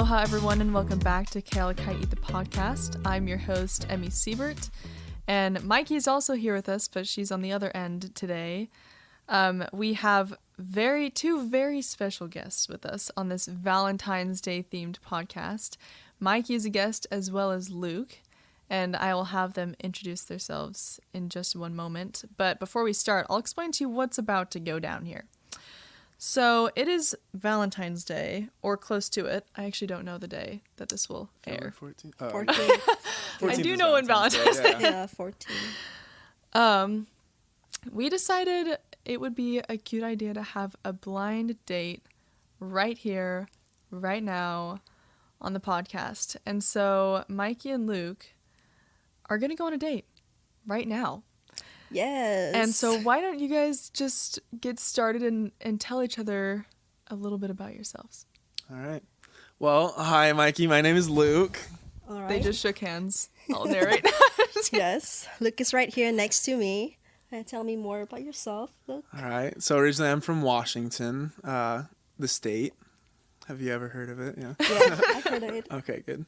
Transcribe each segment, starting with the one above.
Aloha, everyone, and welcome back to Alaka'i, the podcast. I'm your host, Emmie Siebert, and Mikey is also here with us, but she's on the other end today. We have two very special guests with us on this Valentine's Day themed podcast. Mikey is a guest as well as Luke, and I will have them introduce themselves in just one moment. But before we start, I'll explain to you what's about to go down here. So it is Valentine's Day, or close to it. I actually don't know the day that this will air. 14. 14. I do know when Valentine's Day. Yeah, 14. We decided it would be a cute idea to have a blind date right here, right now, on the podcast. And so Mikey and Luke are going to go on a date right now. Yes. And so why don't you guys just get started and tell each other a little bit about yourselves? All right. Well, hi, Mikey. My name is Luke. All right. They just shook hands all there right now. Yes. Luke is right here next to me. Tell me more about yourself, Luke. All right. So originally I'm from Washington, the state. Have you ever heard of it? Yeah. Yeah, I've heard of it. Okay, good.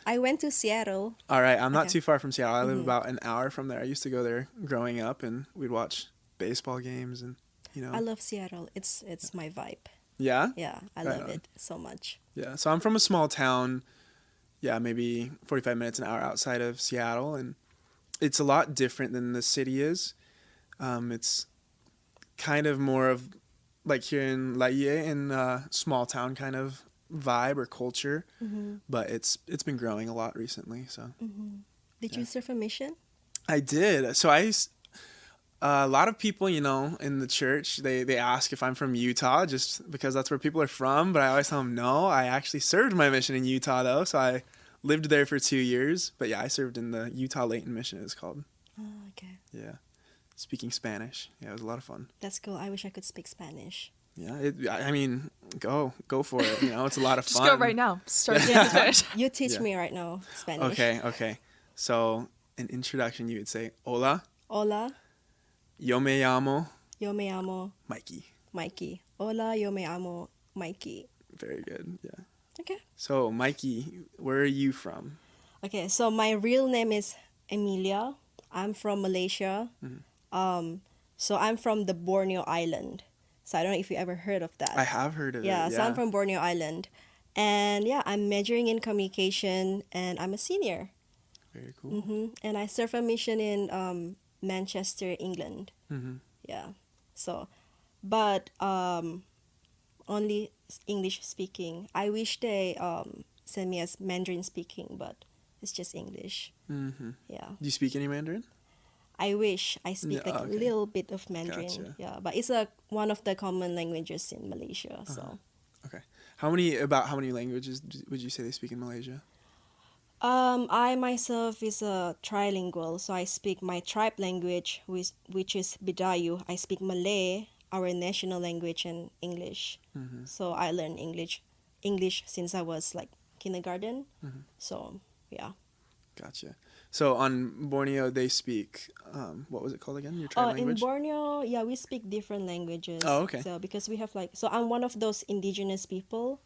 I went to Seattle. All right. I'm not Okay. too far from Seattle. I live about an hour from there. I used to go there growing up, and we'd watch baseball games and, I love Seattle. It's my vibe. Yeah? Yeah, I Right love on. it so much. Yeah. So I'm from a small town, maybe 45 minutes, an hour outside of Seattle, and it's a lot different than the city is. It's kind of more of like here in Laie in small town kind of vibe or culture, but it's been growing a lot recently. So Did you serve a mission? I did. So a lot of people, in the church, they ask if I'm from Utah just because that's where people are from, but I always tell them no. I actually served my mission in Utah though, so I lived there for 2 years. But yeah, I served in the Utah Layton mission, it's called. Oh, okay. Yeah. Speaking Spanish. Yeah, it was a lot of fun. That's cool. I wish I could speak Spanish. Yeah, go for it. It's a lot of Just fun. go right now. Start speaking Spanish. You teach Yeah. me right now Spanish. Okay. So, an introduction, you would say, Hola, Hola, yo me llamo yo me llamo Mikey. Mikey. Hola, yo me llamo Mikey. Very good, yeah. Okay. So, Mikey, where are you from? Okay, so my real name is Emelia. I'm from Malaysia. So I'm from the Borneo Island. So I don't know if you ever heard of that. I have heard of it. Yeah, so I'm from Borneo Island. And yeah, I'm majoring in communication and I'm a senior. Very cool. And I serve a mission in Manchester, England. Yeah. So, but only English speaking. I wish they send me as Mandarin speaking, but it's just English. Yeah. Do you speak any Mandarin? I wish I speak Yeah, like okay. a little bit of Mandarin. Gotcha. Yeah, but it's one of the common languages in Malaysia. So Okay. How many languages would you say they speak in Malaysia? I myself is a trilingual, so I speak my tribe language, which is Bidayu. I speak Malay, our national language, and English. So I learned English since I was like kindergarten. So yeah. Gotcha. So on Borneo, they speak, what was it called again? Your tribe In language? Borneo, yeah, we speak different languages. Oh, okay. So because we have so I'm one of those indigenous people.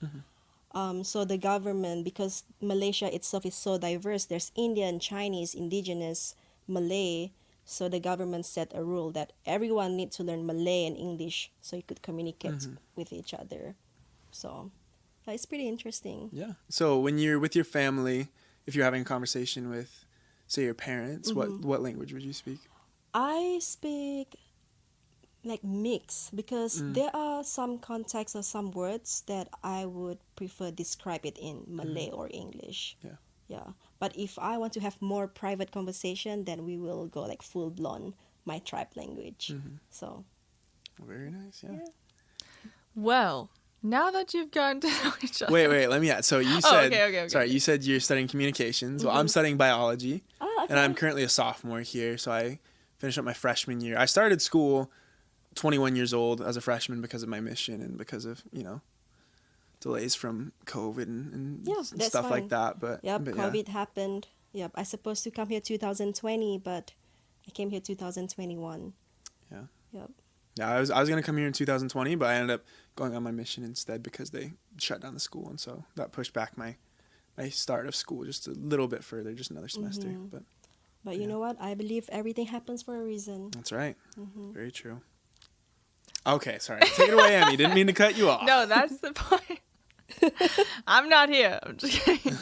So the government, because Malaysia itself is so diverse, there's Indian, Chinese, indigenous, Malay. So the government set a rule that everyone needs to learn Malay and English so you could communicate with each other. So it's pretty interesting. Yeah. So when you're with your family, if you're having a conversation with, say, your parents, what language would you speak? I speak like mix because there are some contexts or some words that I would prefer describe it in Malay or English. Yeah. But if I want to have more private conversation, then we will go like full blown my tribe language. So Very nice. Yeah. Well, now that you've gotten to know each other. Wait. Let me add. So you said, okay. sorry, you said you're studying communications. Well, I'm studying biology, okay. and I'm currently a sophomore here. So I finished up my freshman year. I started school 21 years old as a freshman because of my mission and because of, delays from COVID and that's stuff fine. like that. But COVID happened. Yep, I supposed to come here 2020, but I came here 2021. Yeah. Yep. Yeah, I was going to come here in 2020, but I ended up going on my mission instead because they shut down the school, and so that pushed back my start of school just a little bit further, just another semester. But you know what? I believe everything happens for a reason. That's right. Very true. Okay, sorry. Take it away, Emmie. Didn't mean to cut you off. No, that's the point. I'm not here. I'm just kidding.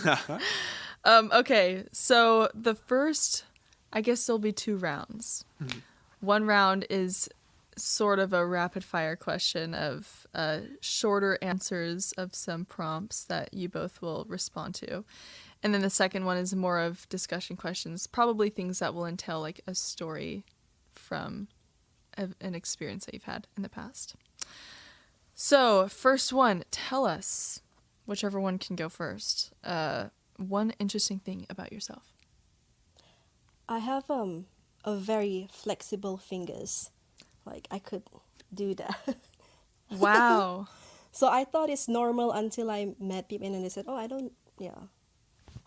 Okay, so the first, I guess there'll be 2 rounds. One round is sort of a rapid fire question of shorter answers of some prompts that you both will respond to. And then the second one is more of discussion questions, probably things that will entail like a story from an experience that you've had in the past. So, first one, tell us, whichever one can go first, one interesting thing about yourself. I have a very flexible fingers. Like, I could do that. Wow. So I thought it's normal until I met people and they said, oh, I don't, yeah.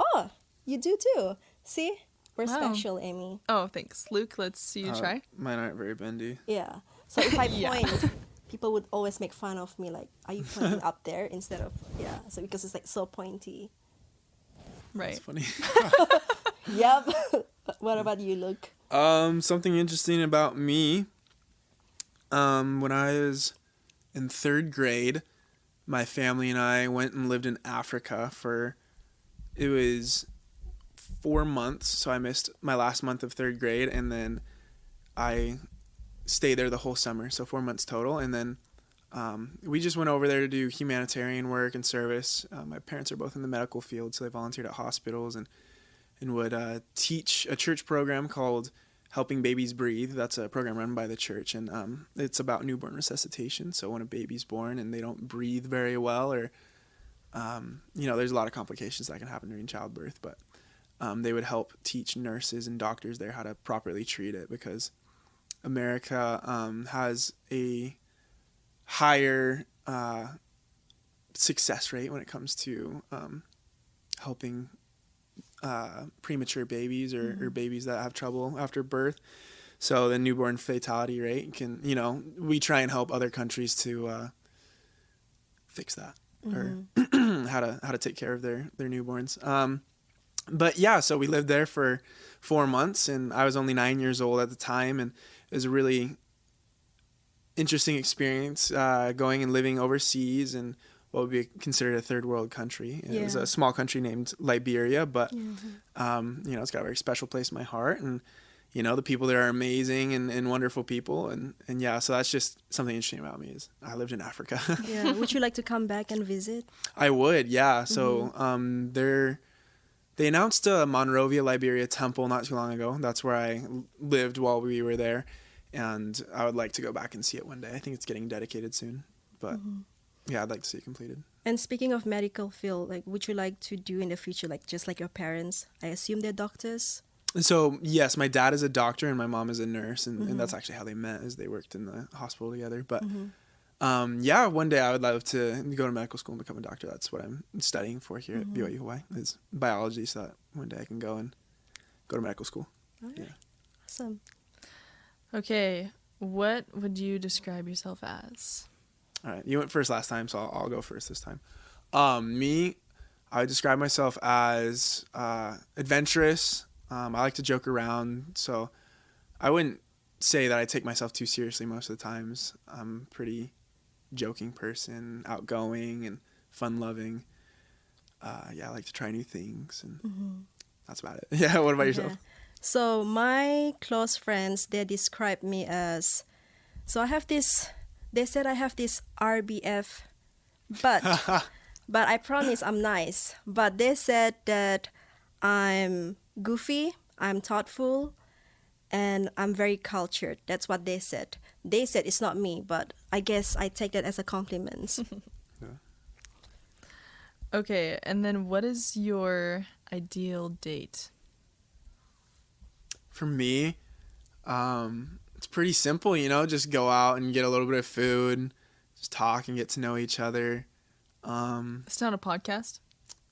Oh, you do too. See? We're special, Emmie. Oh, thanks. Luke, let's see you try. Mine aren't very bendy. Yeah. So if I point, people would always make fun of me, like, are you pointing up there instead of, so because it's like so pointy. Right. That's funny. Yep. What about you, Luke? Something interesting about me, when I was in 3rd grade, my family and I went and lived in Africa it was 4 months, so I missed my last month of 3rd grade, and then I stayed there the whole summer, so 4 months total, and then we just went over there to do humanitarian work and service. My parents are both in the medical field, so they volunteered at hospitals and would teach a church program called Helping Babies Breathe. That's a program run by the church, and it's about newborn resuscitation. So when a baby's born and they don't breathe very well, or there's a lot of complications that can happen during childbirth, but they would help teach nurses and doctors there how to properly treat it, because America has a higher success rate when it comes to helping premature babies or babies that have trouble after birth. So the newborn fatality rate can, we try and help other countries to fix that, or how to take care of their newborns. But yeah, so we lived there for 4 months, and I was only 9 years old at the time, and it was a really interesting experience going and living overseas in what would be considered a 3rd world country. It was a small country named Liberia, but it's got a very special place in my heart, and the people there are amazing and wonderful people, and so that's just something interesting about me is I lived in Africa. Yeah, would you like to come back and visit? I would, yeah. So they announced a Monrovia, Liberia temple not too long ago. That's where I lived while we were there, and I would like to go back and see it one day. I think it's getting dedicated soon, but yeah, I'd like to see it completed. And speaking of medical field, like, would you like to do in the future, like, just like your parents? I assume they're doctors? So, yes, my dad is a doctor and my mom is a nurse, and that's actually how they met, is they worked in the hospital together. But, one day I would love to go to medical school and become a doctor. That's what I'm studying for here at BYU-Hawaii, is biology, so that one day I can go to medical school. All right. Yeah. Awesome. Okay, what would you describe yourself as? All right, you went first last time, so I'll go first this time. Me, I would describe myself as adventurous. I like to joke around, so I wouldn't say that I take myself too seriously most of the times. I'm a pretty joking person, outgoing and fun-loving. I like to try new things, and that's about it. Yeah, what about yourself? So my close friends, they describe me as, they said I have this RBF, but I promise I'm nice. But they said that I'm goofy, I'm thoughtful, and I'm very cultured. That's what they said. They said it's not me, but I guess I take that as a compliment. Yeah. Okay, and then what is your ideal date? For me, it's pretty simple, just go out and get a little bit of food, just talk and get to know each other. It's not a podcast?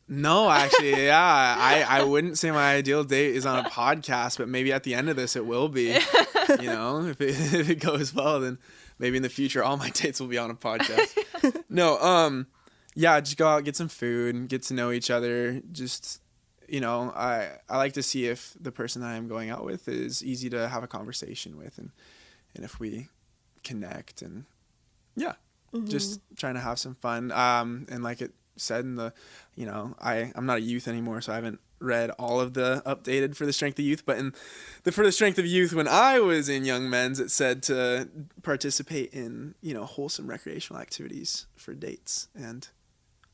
No, actually, yeah. I wouldn't say my ideal date is on a podcast, but maybe at the end of this it will be. If it goes well, then maybe in the future all my dates will be on a podcast. No, yeah, just go out, get some food, get to know each other. Just, I like to see if the person that I'm going out with is easy to have a conversation with, and if we connect, and yeah, just trying to have some fun. And like it said in the, I'm not a youth anymore, so I haven't read all of the updated for the strength of youth, but for the strength of youth, when I was in Young Men's, it said to participate in, wholesome recreational activities for dates, and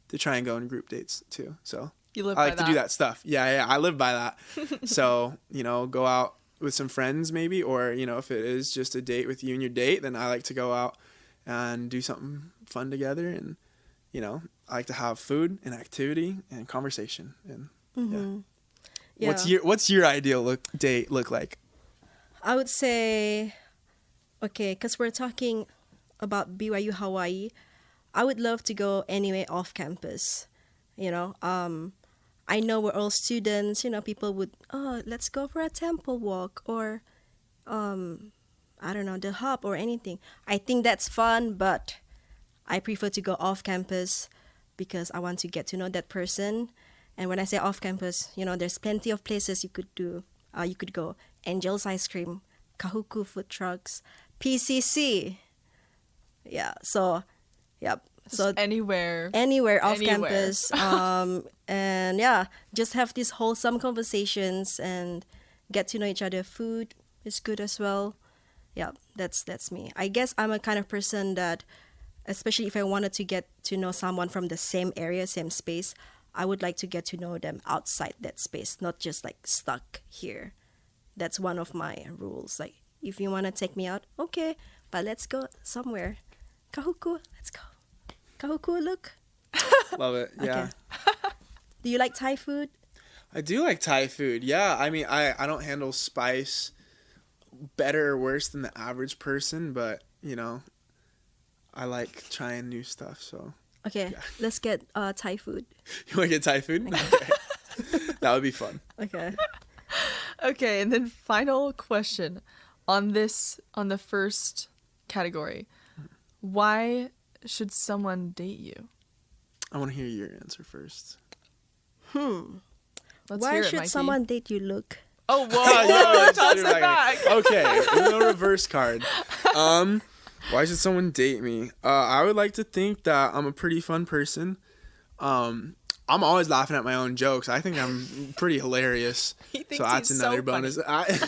to try and go in group dates too. So You live I like by to do that stuff. Yeah, I live by that. So, go out with some friends maybe, or, if it is just a date with you and your date, then I like to go out and do something fun together, and, I like to have food and activity and conversation, and Yeah. What's your ideal date look like? I would say, okay, because we're talking about BYU-Hawaii, I would love to go anywhere off campus. I know we're all students. People would, let's go for a temple walk, or, I don't know, the hop or anything. I think that's fun, but I prefer to go off campus because I want to get to know that person. And when I say off campus, there's plenty of places you could do. You could go Angel's Ice Cream, Kahuku food trucks, PCC. Yeah. So, yep. So anywhere off campus. And yeah, just have these wholesome conversations and get to know each other. Food is good as well. Yeah, that's me. I guess I'm a kind of person that, especially if I wanted to get to know someone from the same area, same space, I would like to get to know them outside that space, not just like stuck here. That's one of my rules. Like, if you want to take me out, okay, but let's go somewhere. Kahuku, let's go. Kahuku, look. Love it. Yeah. Okay. Do you like Thai food? I do like Thai food. Yeah. I mean, I don't handle spice better or worse than the average person, but, I like trying new stuff, so. Okay, yeah. Let's get Thai food. You want to get Thai food? Okay. That would be fun. Okay. Okay, and then final question on the first category. Why should someone date you? I want to hear your answer first. Let's Why hear it, should Mikey. someone date you, Luke? Oh, whoa, toss it back. Okay, a little reverse card. Why should someone date me? I would like to think that I'm a pretty fun person. I'm always laughing at my own jokes. I think I'm pretty hilarious. He thinks So that's he's another so bonus. funny.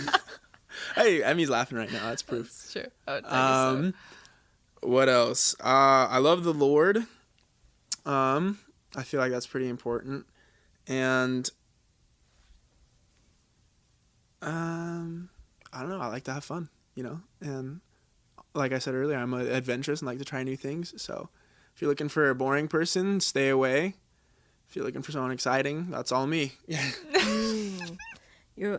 Hey, Emmy's laughing right now. That's proof. That's true. I would guess so. What else? I love the Lord. I feel like that's pretty important. And I don't know. I like to have fun, and like I said earlier, I'm adventurous and like to try new things. So if you're looking for a boring person, stay away. If you're looking for someone exciting, that's all me. Yeah. You're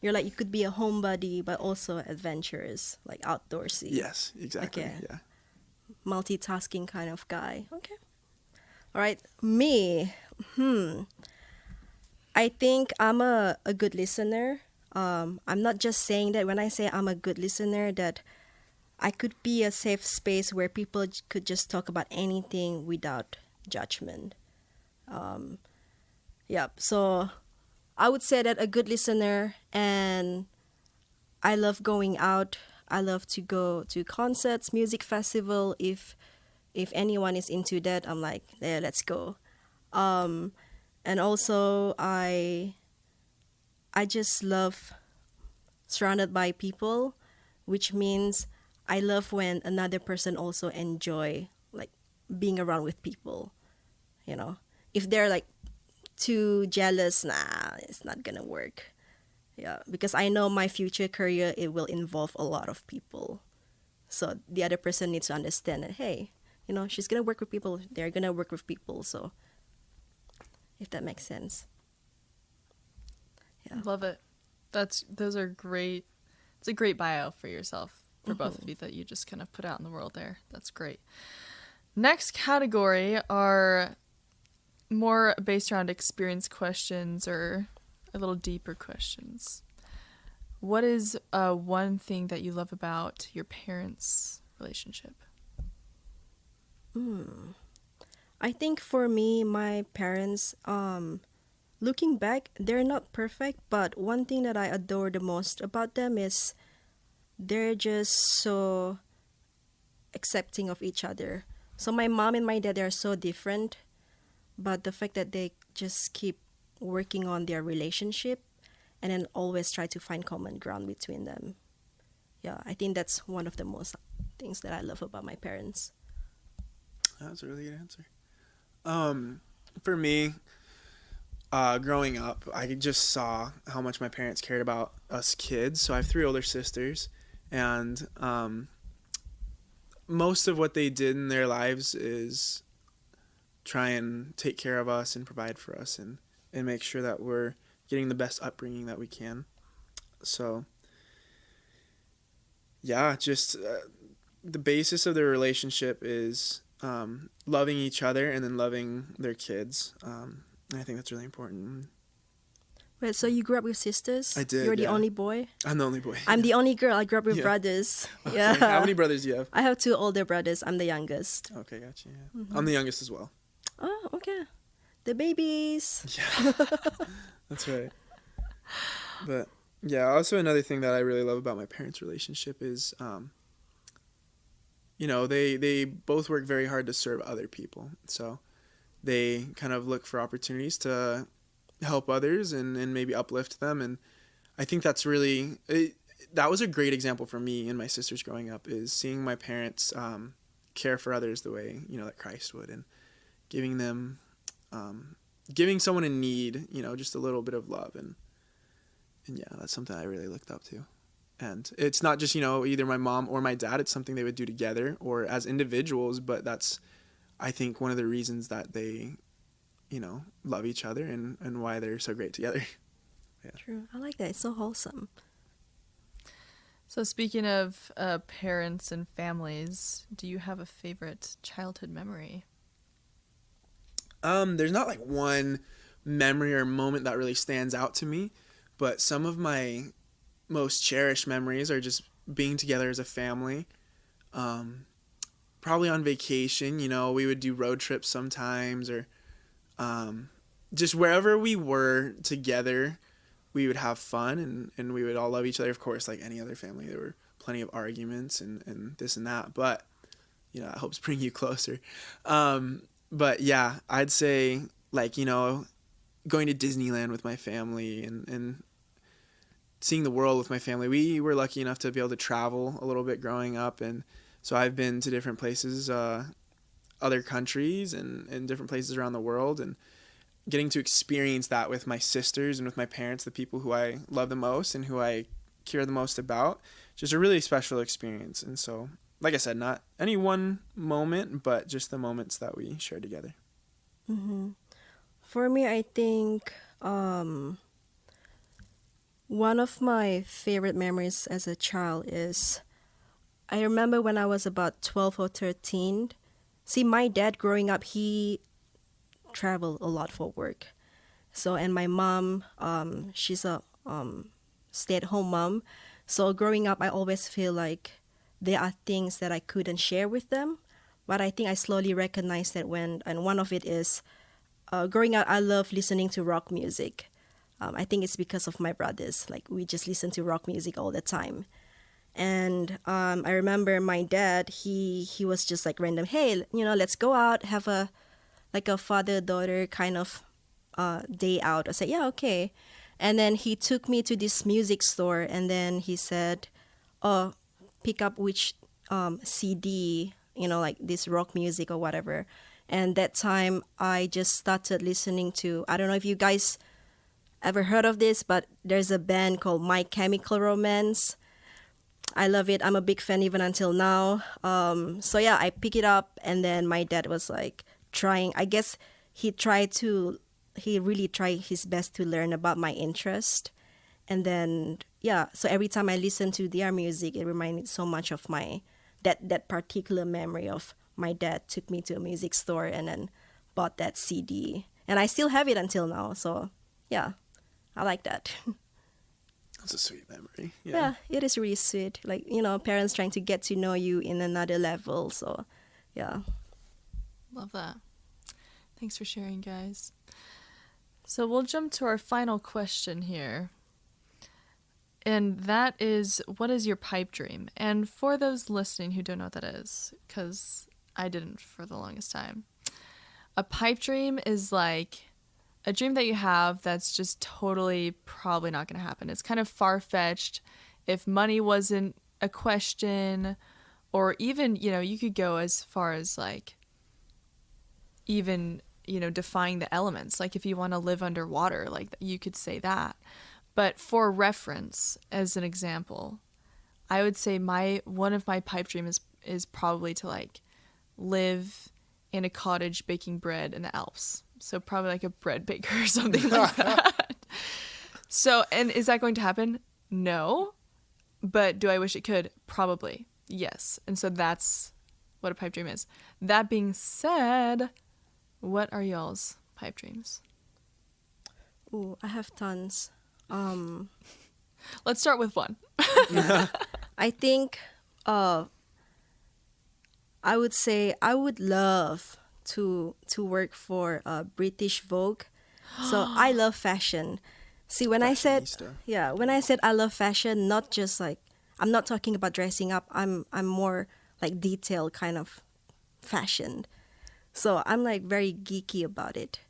like, you could be a homebody but also adventurous, like outdoorsy. Yes, exactly. Okay. Yeah. Multitasking kind of guy. Okay. All right. Me. I think I'm a good listener. I'm not just saying that when I say I'm a good listener that I could be a safe space where people could just talk about anything without judgment. So I would say that a good listener, and I love going out. I love to go to concerts, music festival. If anyone is into that, I'm like, yeah, let's go. And also I just love surrounded by people, which means I love when another person also enjoy like being around with people. If they're like too jealous, nah, it's not gonna work. Yeah, because I know my future career, it will involve a lot of people. So the other person needs to understand that, hey, she's gonna work with people. They're gonna work with people. So if that makes sense. Yeah. Love it. Those are great. It's a great bio for yourself, for both of you, that you just kind of put out in the world there. That's great. Next category are more based around experience questions or a little deeper questions. What is one thing that you love about your parents relationship? I think for me, my parents, looking back, they're not perfect, but one thing that I adore the most about them is they're just so accepting of each other. So my mom and my dad are so different, but the fact that they just keep working on their relationship and then always try to find common ground between them. Yeah, I think that's one of the most things that I love about my parents. That was a really good answer. For me, growing up, I just saw how much my parents cared about us kids. So I have 3 older sisters, and most of what they did in their lives is try and take care of us and provide for us and make sure that we're getting the best upbringing that we can. So, yeah, just the basis of their relationship is loving each other and then loving their kids. I think that's really important. Wait, so you grew up with sisters? I did, You're the yeah. only boy? I'm the only boy. I'm the only girl. I grew up with Yeah. brothers. Okay. Yeah. How many brothers do you have? I have 2 older brothers. I'm the youngest. Okay, gotcha. Yeah. I'm the youngest as well. Oh, okay. The babies. Yeah, that's right. But yeah, also another thing that I really love about my parents' relationship is, they both work very hard to serve other people. So they kind of look for opportunities to help others and maybe uplift them. And I think that's really, that was a great example for me and my sisters growing up, is seeing my parents care for others the way, that Christ would, and giving them, giving someone in need, just a little bit of love. And yeah, that's something I really looked up to. And it's not just, either my mom or my dad, it's something they would do together or as individuals, but that's, I think, one of the reasons that they, love each other and why they're so great together. Yeah. True. I like that. It's so wholesome. So speaking of parents and families, do you have a favorite childhood memory? There's not like one memory or moment that really stands out to me, but some of my most cherished memories are just being together as a family. Probably on vacation, we would do road trips sometimes, or just wherever we were together, we would have fun and we would all love each other. Of course, like any other family, there were plenty of arguments and this and that, but it helps bring you closer. But yeah, I'd say like, going to Disneyland with my family and seeing the world with my family. We were lucky enough to be able to travel a little bit growing up, and so I've been to different places, other countries and different places around the world, and getting to experience that with my sisters and with my parents, the people who I love the most and who I care the most about. Just a really special experience. And so, like I said, not any one moment, but just the moments that we share together. Mm-hmm. For me, I think one of my favorite memories as a child is, I remember when I was about 12 or 13. See, my dad growing up, he traveled a lot for work. So, and my mom, she's a stay-at-home mom. So growing up, I always feel like there are things that I couldn't share with them. But I think I slowly recognized that and one of it is, growing up, I love listening to rock music. I think it's because of my brothers. Like, we just listen to rock music all the time. And I remember my dad, he was just like random, hey, let's go out, have a father-daughter kind of day out. I said, yeah, okay. And then he took me to this music store, and then he said, oh, pick up which CD, like this rock music or whatever. And that time I just started listening to, I don't know if you guys ever heard of this, but there's a band called My Chemical Romance. I love it. I'm a big fan even until now. So yeah, I pick it up, and then my dad was like trying, I guess he really tried his best to learn about my interest. And then, yeah, so every time I listen to their music, it reminded me so much of that particular memory of my dad took me to a music store and then bought that CD. And I still have it until now. So, yeah, I like that. That's a sweet memory. Yeah, it is really sweet. Like, parents trying to get to know you in another level. So, yeah. Love that. Thanks for sharing, guys. So we'll jump to our final question here. And that is, what is your pipe dream? And for those listening who don't know what that is, because I didn't for the longest time, a pipe dream is like a dream that you have that's just totally probably not going to happen. It's kind of far-fetched. If money wasn't a question, or even, you could go as far as like even, defying the elements. Like if you want to live underwater, like you could say that. But for reference, as an example, I would say one of my pipe dreams is probably to like live in a cottage baking bread in the Alps. So probably like a bread baker or something like that. So, and is that going to happen? No. But do I wish it could? Probably. Yes. And so that's what a pipe dream is. That being said, what are y'all's pipe dreams? Ooh, I have tons. Let's start with one. I think I would say I would love to work for British Vogue. So I love fashion. See, when I said I love fashion, not just like, I'm not talking about dressing up. I'm more like detailed kind of fashion. So I'm like very geeky about it.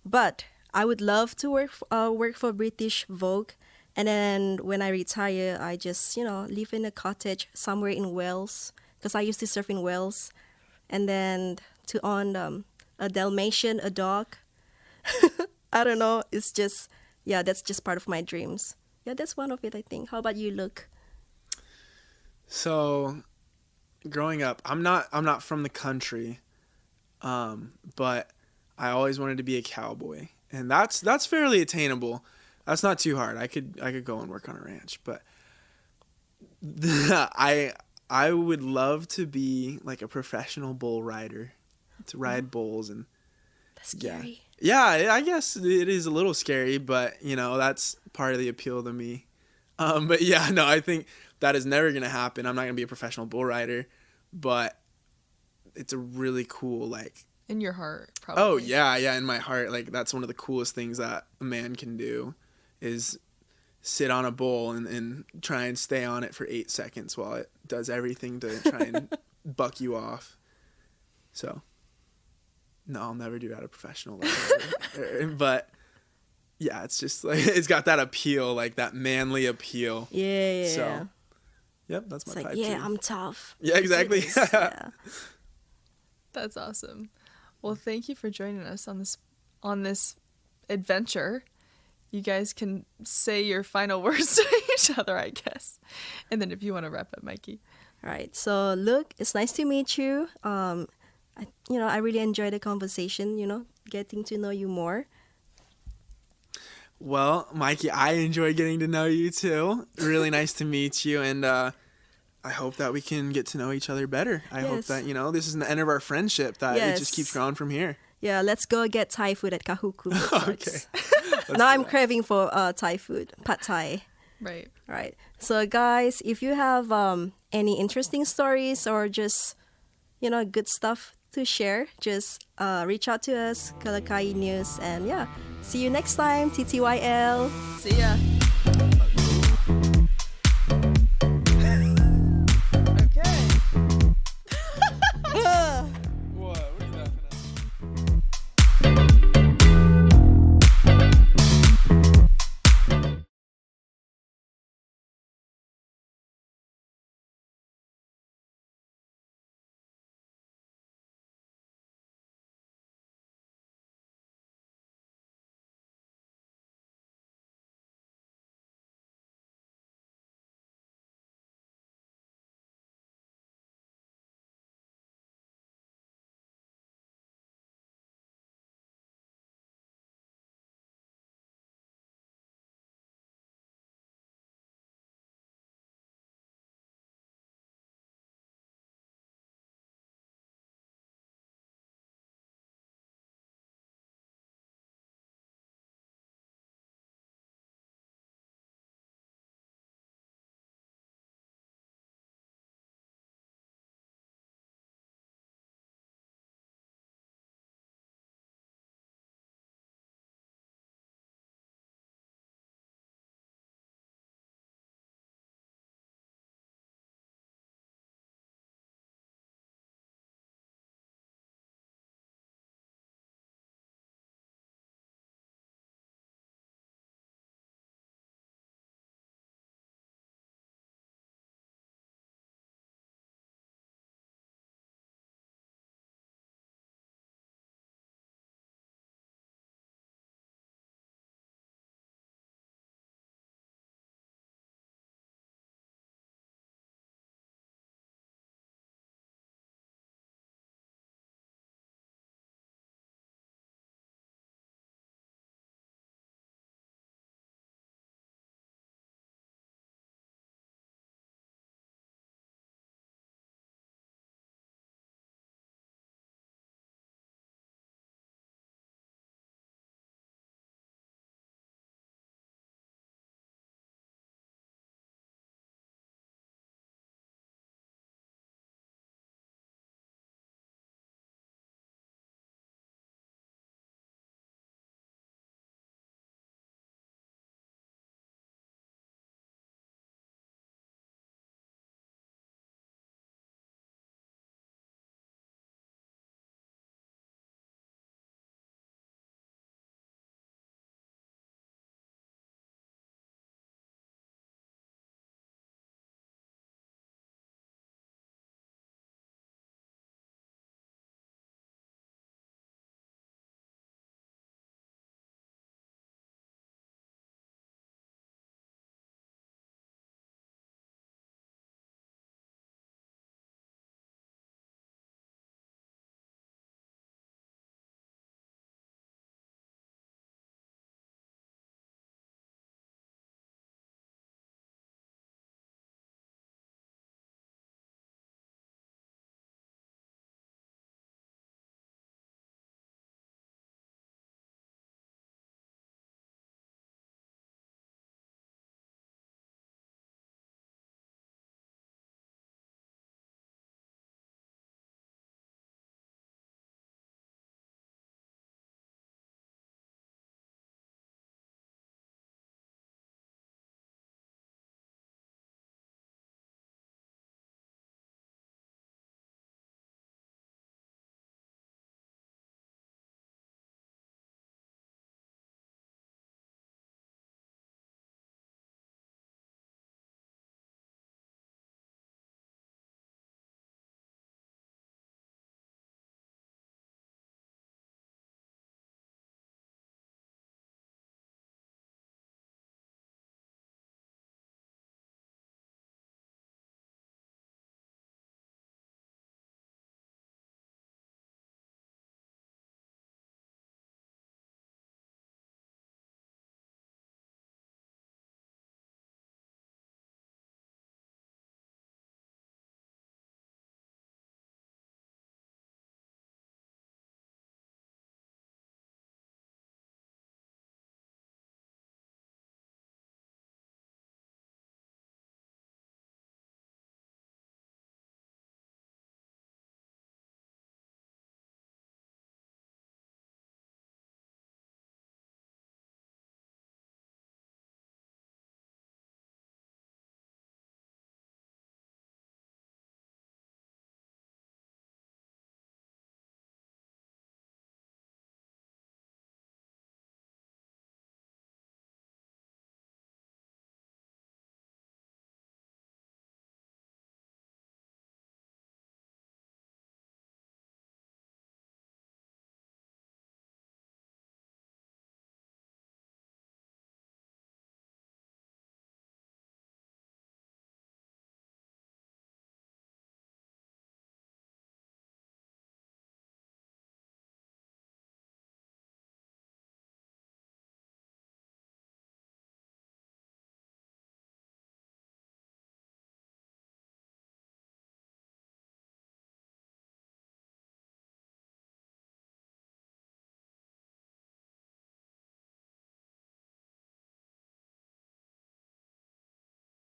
But I would love to work for British Vogue, and then when I retire, I just live in a cottage somewhere in Wales, because I used to surf in Wales, and then to own a Dalmatian, a dog. I don't know. It's just that's just part of my dreams. Yeah, that's one of it, I think. How about you, Luke? So, growing up, I'm not from the country, but I always wanted to be a cowboy. And that's fairly attainable. That's not too hard. I could go and work on a ranch, but I would love to be like a professional bull rider, to ride bulls. And that's scary. Yeah, I guess it is a little scary, but that's part of the appeal to me. But yeah, no, I think that is never gonna happen. I'm not gonna be a professional bull rider, but it's a really cool like. In your heart, probably. Oh, yeah, in my heart. Like, that's one of the coolest things that a man can do is sit on a bull and try and stay on it for 8 seconds while it does everything to try and buck you off. So, no, I'll never do that at a professional level. But, yeah, it's just like, it's got that appeal, like that manly appeal. Yeah. So, yep, that's my pipe too. Yeah, I'm tough. Yeah, exactly. Yeah. That's awesome. Well, thank you for joining us on this adventure. You guys can say your final words to each other, I guess. And then if you want to wrap up, Mikey. All right. So, Luke, it's nice to meet you. I really enjoyed the conversation, getting to know you more. Well, Mikey, I enjoy getting to know you too. Really nice to meet you, and I hope that we can get to know each other better. I hope that, this is the end of our friendship, that it just keeps growing from here. Yeah, let's go get Thai food at Kahuku. Okay. Now I'm craving for Thai food, pad Thai. Right. Right. So, guys, if you have any interesting stories or just, good stuff to share, just reach out to us, Alaka'i News. And, see you next time, TTYL. See ya.